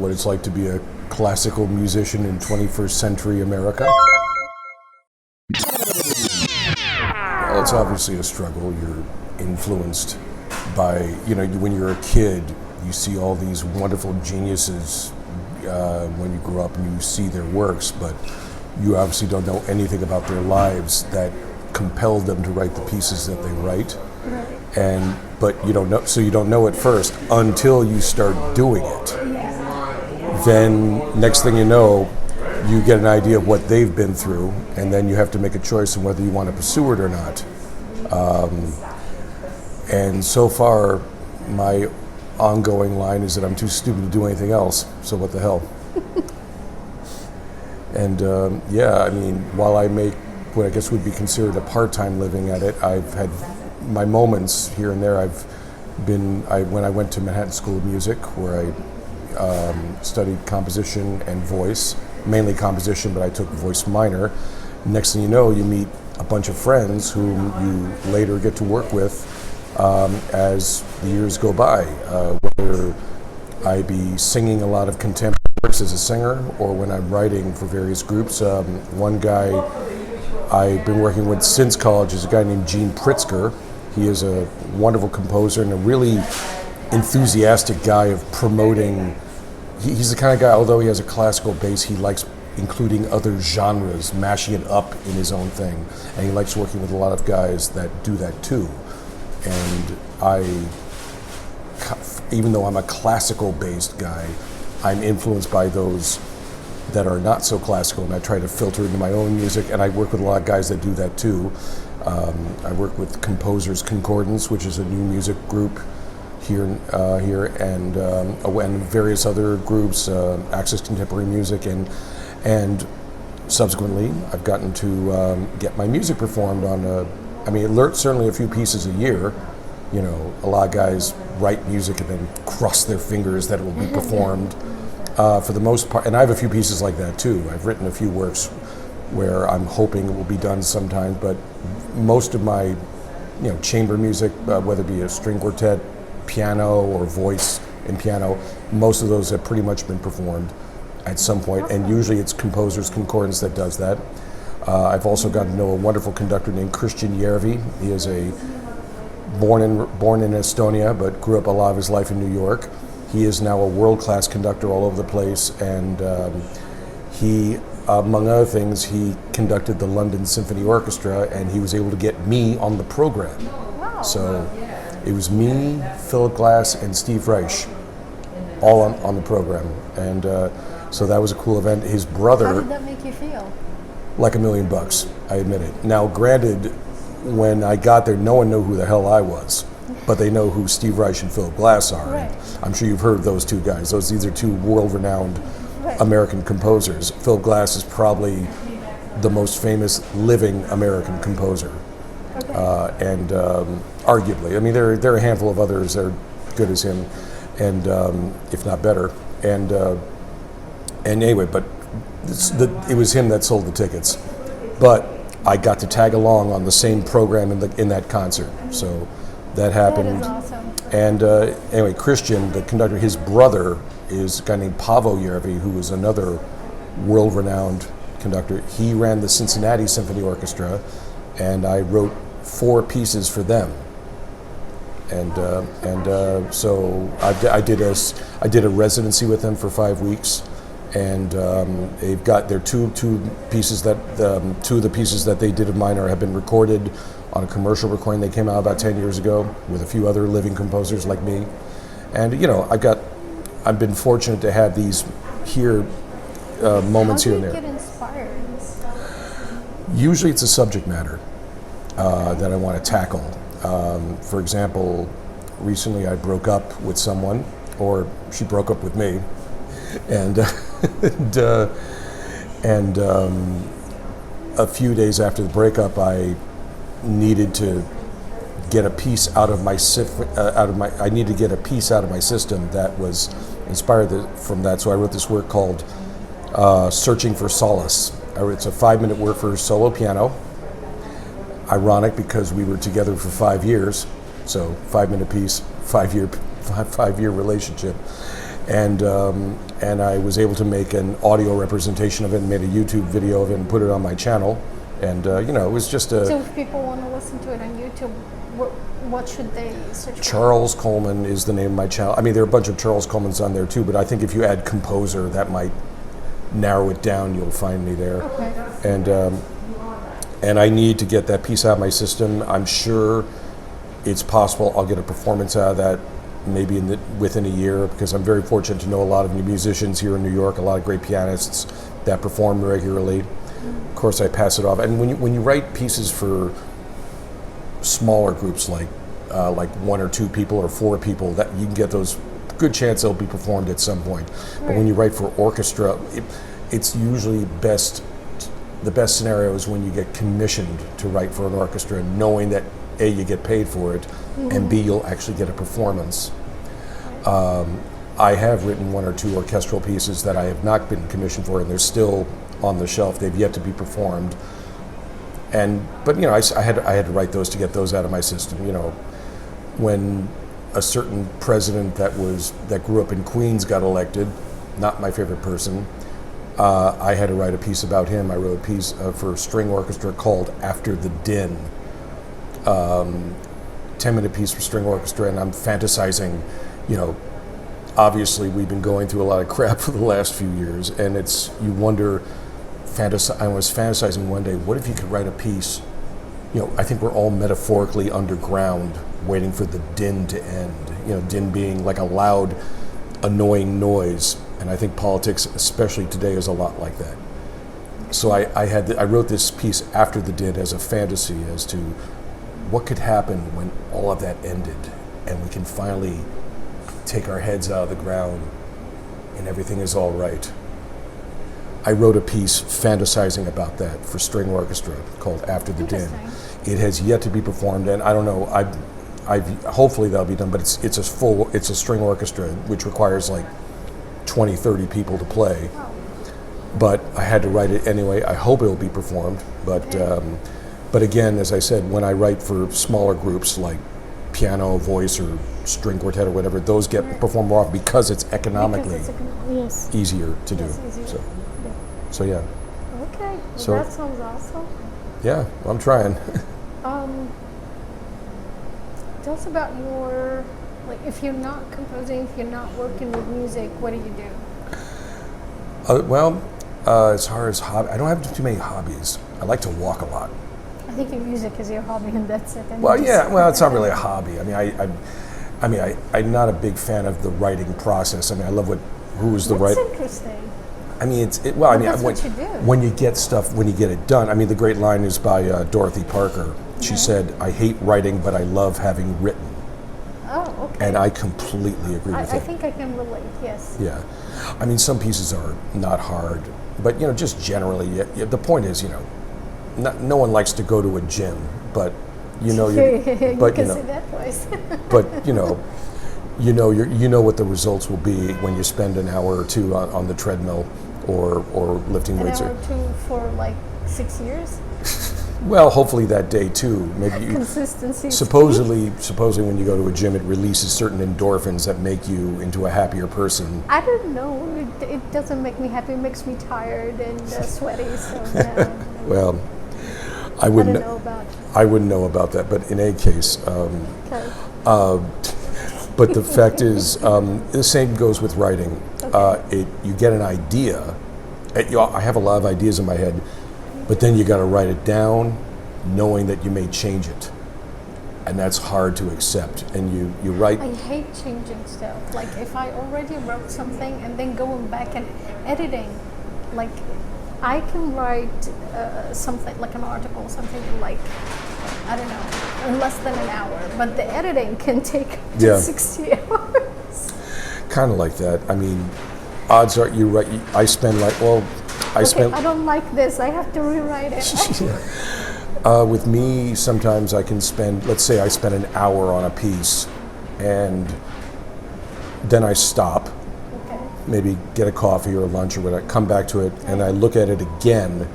what it's like to be a classical musician in 21st century America. It's obviously a struggle. You're influenced by, when you're a kid, you see all these wonderful geniuses when you grow up and you see their works, but you obviously don't know anything about their lives that compelled them to write the pieces that they write. Right. But you don't know, so you don't know it first until you start doing it. Yeah. Then next thing you know, you get an idea of what they've been through, and then you have to make a choice on whether you want to pursue it or not. And so far, my ongoing line is that I'm too stupid to do anything else, so what the hell? And while I make what I guess would be considered a part-time living at it, I've had my moments here and there. When I went to Manhattan School of Music, where I studied composition and voice, mainly composition, but I took voice minor. Next thing you know, you meet a bunch of friends whom you later get to work with as the years go by, whether I be singing a lot of contemporary works as a singer or when I'm writing for various groups. One guy I've been working with since college is a guy named Gene Pritzker. He is a wonderful composer and a really enthusiastic guy of promoting. He's the kind of guy, although he has a classical base, he likes including other genres, mashing it up in his own thing. And he likes working with a lot of guys that do that too. And even though I'm a classical-based guy, I'm influenced by those that are not so classical, and I try to filter into my own music, and I work with a lot of guys that do that too. I work with Composers Concordance, which is a new music group here, and various other groups, Access Contemporary Music, and subsequently I've gotten to get my music performed on certainly a few pieces a year. A lot of guys write music and then cross their fingers that it will be performed. For the most part, and I have a few pieces like that too. I've written a few works where I'm hoping it will be done sometime, but most of my, chamber music, whether it be a string quartet, piano, or voice and piano, most of those have pretty much been performed at some point, and usually it's Composers Concordance that does that. I've also gotten to know a wonderful conductor named Kristjan Järvi. He is born in Estonia, but grew up a lot of his life in New York. He is now a world-class conductor all over the place, and he, among other things, he conducted the London Symphony Orchestra, and he was able to get me on the program. Wow. So it was me, Philip Glass, and Steve Reich, all on the program, and so that was a cool event. His brother... How did that make you feel? Like $1 million, I admit it. Now, granted, when I got there, no one knew who the hell I was, but they know who Steve Reich and Philip Glass are. Right. I'm sure you've heard of those two guys. These are two world-renowned American composers. Philip Glass is probably the most famous living American composer, and arguably, there are a handful of others that are good as him, and if not better. And anyway, but it was him that sold the tickets, but I got to tag along on the same program in that concert, so that happened. That is awesome. And anyway, Kristjan, the conductor, his brother is a guy named Paavo Järvi, who is another world-renowned conductor. He ran the Cincinnati Symphony Orchestra, and I wrote 4 pieces for them. And so I did a residency with them for 5 weeks. And they've got their two pieces that two of the pieces that they did of mine have been recorded on a commercial recording. They came out about 10 years ago with a few other living composers like me. And I've been fortunate to have these moments here and there. How do you get inspired? Usually it's a subject matter that I want to tackle. For example, recently I broke up with someone, or she broke up with me. And a few days after the breakup, I needed to get a piece out of my system that was inspired from that. So I wrote this work called "Searching for Solace." It's a 5-minute work for solo piano. Ironic because we were together for 5 years, so 5-minute piece, 5-year relationship. and I was able to make an audio representation of it and made a YouTube video of it and put it on my channel. And it was just a... So if people want to listen to it on YouTube, what should they search for? Charles Coleman is the name of my channel. I mean, there are a bunch of Charles Colemans on there too, but I think if you add composer, that might narrow it down. You'll find me there. Okay. And I need to get that piece out of my system. I'm sure it's possible I'll get a performance out of that maybe within a year, because I'm very fortunate to know a lot of musicians here in New York, a lot of great pianists that perform regularly. Of course, I pass it off. And when you write pieces for smaller groups like 1 or 2 people or 4 people, that you can get those, good chance they'll be performed at some point. Right. But when you write for orchestra, it's usually the best scenario is when you get commissioned to write for an orchestra, knowing that A, you get paid for it, and B, you'll actually get a performance. I have written 1 or 2 orchestral pieces that I have not been commissioned for, and they're still on the shelf. They've yet to be performed. But I had to write those to get those out of my system. When a certain president that grew up in Queens got elected, not my favorite person, I had to write a piece about him. I wrote a piece for string orchestra called After the Din. 10-minute piece for string orchestra, and I'm fantasizing, obviously we've been going through a lot of crap for the last few years, and you wonder, I was fantasizing one day, what if you could write a piece, I think we're all metaphorically underground waiting for the din to end, din being like a loud, annoying noise, and I think politics, especially today, is a lot like that. So I wrote this piece After the Din as a fantasy as to what could happen when all of that ended and we can finally take our heads out of the ground and everything is all right. I wrote a piece fantasizing about that for string orchestra called After the Din. It has yet to be performed, and I don't know, hopefully that'll be done, but it's a string orchestra, which requires like 20, 30 people to play. But I had to write it anyway. I hope it will be performed, but again, as I said, when I write for smaller groups like piano, voice, or string quartet or whatever, those get performed more often because it's economically easier to do. Easier. So yeah. Okay, So that sounds awesome. Yeah, I'm trying. Tell us about your, if you're not composing, if you're not working with music, what do you do? As far as hobby, I don't have too many hobbies. I like to walk a lot. I think your music is your hobby, and that's it. And It's not really a hobby. I'm not a big fan of the writing process. I love who's the writer. That's interesting. That's what you do. When you get it done. The great line is by Dorothy Parker. She said, "I hate writing, but I love having written." Oh, okay. And I completely agree with that. I think I can relate, yes. Yeah. Some pieces are not hard, but, just generally, the point is, no one likes to go to a gym, but, you can see that place. But, you know what the results will be when you spend an hour or 2 on the treadmill or lifting weights. An hour or 2 for 6 years? Well, hopefully that day too. Maybe consistency. Supposedly, when you go to a gym, it releases certain endorphins that make you into a happier person. I don't know. It doesn't make me happy. It makes me tired and sweaty. So no. Well, I wouldn't know about that. But in any case, but the fact is, the same goes with writing. Okay. You get an idea. I have a lot of ideas in my head. But then you got to write it down, knowing that you may change it, and that's hard to accept. And you write. I hate changing stuff. If I already wrote something and then going back and editing, I can write something like an article, something I don't know, in less than an hour. But the editing can take 60 hours. Kind of like that. Odds are you write. I spend I don't like this. I have to rewrite it. With me, sometimes I can spend, let's say I spend an hour on a piece, and then I stop, maybe get a coffee or a lunch or whatever, come back to it, and I look at it again,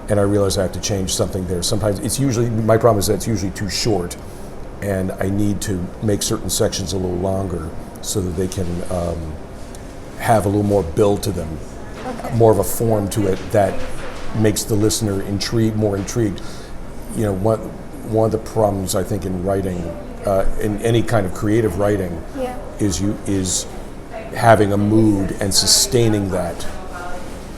and I realize I have to change something there. Sometimes my problem is that it's usually too short, and I need to make certain sections a little longer so that they can have a little more build to them, more of a form to it that makes the listener more intrigued. You know, one of the problems I think in writing, in any kind of creative writing, is having a mood and sustaining that.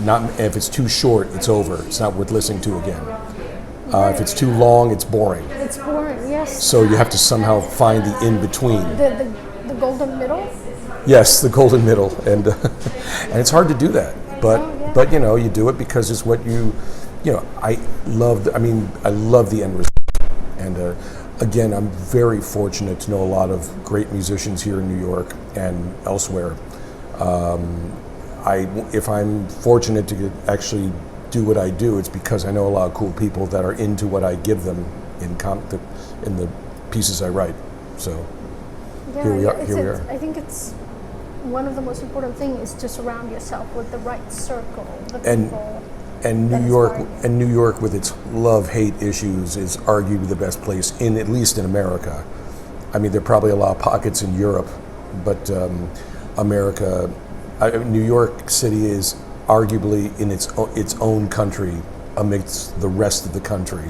Not if it's too short, it's over. It's not worth listening to again. If it's too long, it's boring. It's boring, yes. So you have to somehow find the in between. The golden middle. Yes, the golden middle, and and it's hard to do that. But you know, you do it because it's what you know. I love the end result. And again, I'm very fortunate to know a lot of great musicians here in New York and elsewhere. If I'm fortunate to actually do what I do, it's because I know a lot of cool people that are into what I give them in the pieces I write. So here we are. I think it's one of the most important things is to surround yourself with the right circle, the people. And New York with its love-hate issues is arguably the best place at least in America. I mean, there are probably a lot of pockets in Europe, but New York City is arguably in its own country amidst the rest of the country,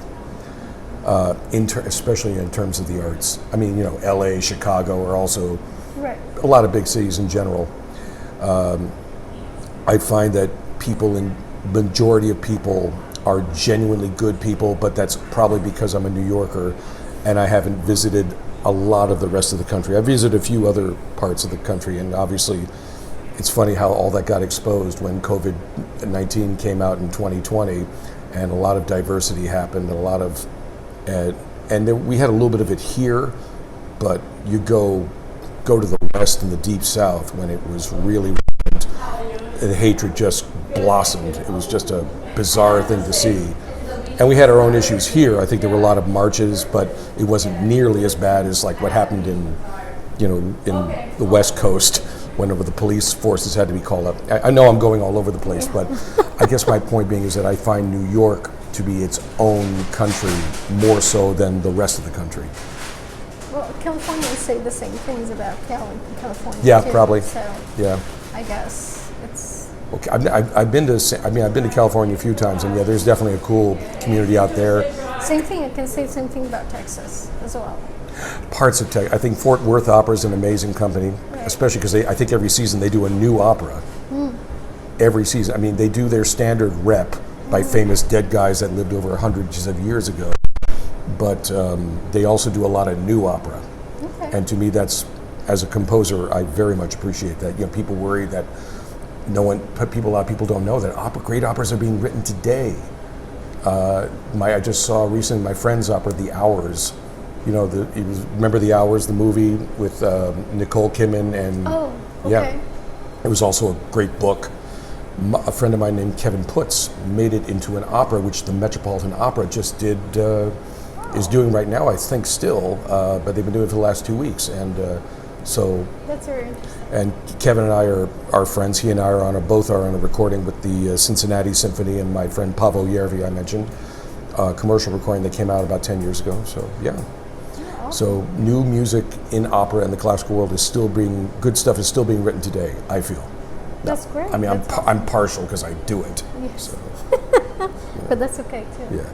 especially in terms of the arts. I mean, you know, LA, Chicago are also a lot of big cities in general. I find that majority of people are genuinely good people, but that's probably because I'm a New Yorker and I haven't visited a lot of the rest of the country. I visited a few other parts of the country, and obviously it's funny how all that got exposed when COVID-19 came out in 2020, and a lot of diversity happened, we had a little bit of it here, but you go to the West and the Deep South when it was really, the hatred just blossomed. It was just a bizarre thing to see. And we had our own issues here. I think there were a lot of marches, but it wasn't nearly as bad as like what happened in the West Coast whenever the police forces had to be called up. I know I'm going all over the place, but I guess my point being is that I find New York to be its own country more so than the rest of the country. Well, Californians say the same things about California. Yeah, too, probably. So yeah. I guess it's. Okay, I've been to California a few times, and yeah, there's definitely a cool community out there. Same thing. I can say the same thing about Texas as well. Parts of Texas. I think Fort Worth Opera is an amazing company, especially because I think every season they do a new opera. Every season. I mean, they do their standard rep by famous dead guys that lived over hundreds of years ago, but they also do a lot of new opera. Okay. And to me, that's, as a composer, I very much appreciate that. You know, people worry that a lot of people don't know that great operas are being written today. I just saw recently my friend's opera, The Hours. You know, remember The Hours, the movie with Nicole Kidman and yeah, it was also a great book. A friend of mine named Kevin Putz made it into an opera, which the Metropolitan Opera just is doing right now, I think still, but they've been doing it for the last 2 weeks, and so. That's very interesting. And Kevin and I are friends. He and I are both on a recording with the Cincinnati Symphony and my friend Kristjan Järvi I mentioned, commercial recording that came out about 10 years ago. So yeah. Awesome. So new music in opera and the classical world good stuff is still being written today, I feel. That's great. I mean, I'm partial because I do it. Yes. So, but that's okay too. Yeah.